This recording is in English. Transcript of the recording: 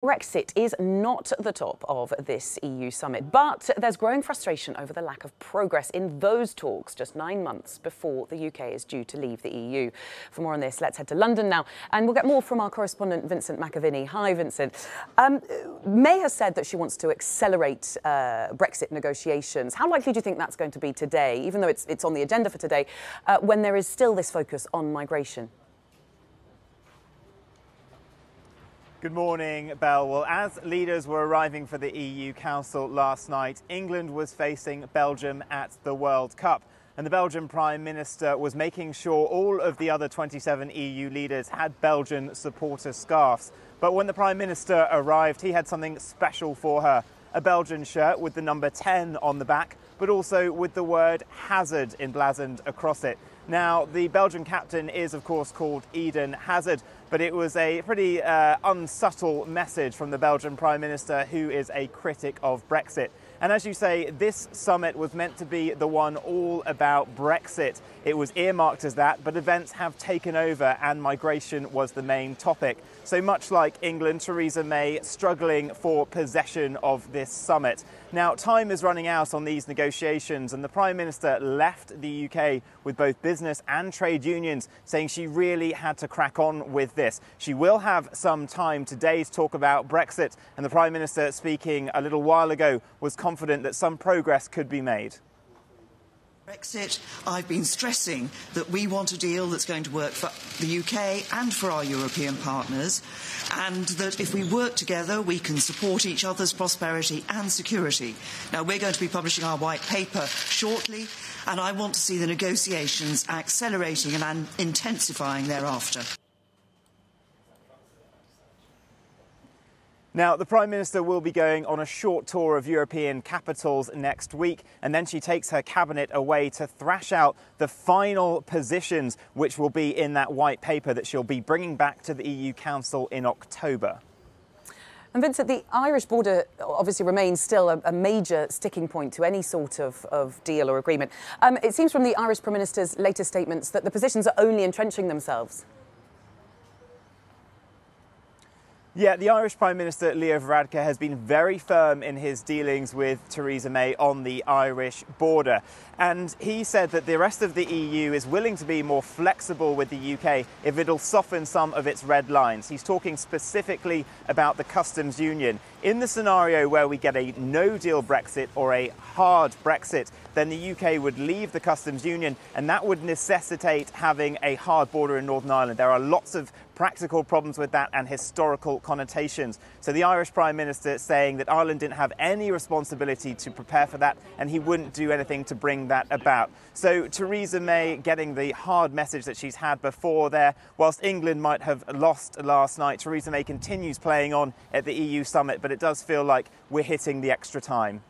Brexit is not at the top of this EU summit, but there's growing frustration over the lack of progress in those talks just 9 months before the UK is due to leave the EU. For more on this, let's head to London now, and we'll get more from our correspondent Vincent McAviney. Hi, Vincent. May has said that she wants to accelerate Brexit negotiations. How likely do you think that's going to be today, even though it's on the agenda for today, when there is still this focus on migration? Good morning, Belle. Well, as leaders were arriving for the EU Council last night, England was facing Belgium at the World Cup. And the Belgian Prime Minister was making sure all of the other 27 EU leaders had Belgian supporter scarves. But when the Prime Minister arrived, he had something special for her. A Belgian shirt with the number 10 on the back, but also with the word Hazard emblazoned across it. Now, the Belgian captain is, of course, called Eden Hazard, but it was a pretty unsubtle message from the Belgian Prime Minister, who is a critic of Brexit. And as you say, this summit was meant to be the one all about Brexit. It was earmarked as that, but events have taken over and migration was the main topic. So much like England, Theresa May struggling for possession of this summit. Now, time is running out on these negotiations, and the Prime Minister left the UK with both business and trade unions saying she really had to crack on with this. She will have some time today to talk about Brexit, and the Prime Minister, speaking a little while ago, was confident that some progress could be made. Brexit, I've been stressing that we want a deal that's going to work for the UK and for our European partners, and that if we work together we can support each other's prosperity and security. Now, we're going to be publishing our white paper shortly, and I want to see the negotiations accelerating and intensifying thereafter. Now, the Prime Minister will be going on a short tour of European capitals next week, and then she takes her cabinet away to thrash out the final positions, which will be in that white paper that she'll be bringing back to the EU Council in October. And Vincent, the Irish border obviously remains still a major sticking point to any sort of deal or agreement. It seems from the Irish Prime Minister's latest statements that the positions are only entrenching themselves. Yeah, the Irish Prime Minister, Leo Varadkar, has been very firm in his dealings with Theresa May on the Irish border. And he said that the rest of the EU is willing to be more flexible with the UK if it'll soften some of its red lines. He's talking specifically about the customs union. In the scenario where we get a no-deal Brexit or a hard Brexit, then the UK would leave the customs union, and that would necessitate having a hard border in Northern Ireland. There are lots of practical problems with that and historical connotations. So the Irish Prime Minister saying that Ireland didn't have any responsibility to prepare for that, and he wouldn't do anything to bring that about. So Theresa May getting the hard message that she's had before there. Whilst England might have lost last night, Theresa May continues playing on at the EU summit, but it does feel like we're hitting the extra time.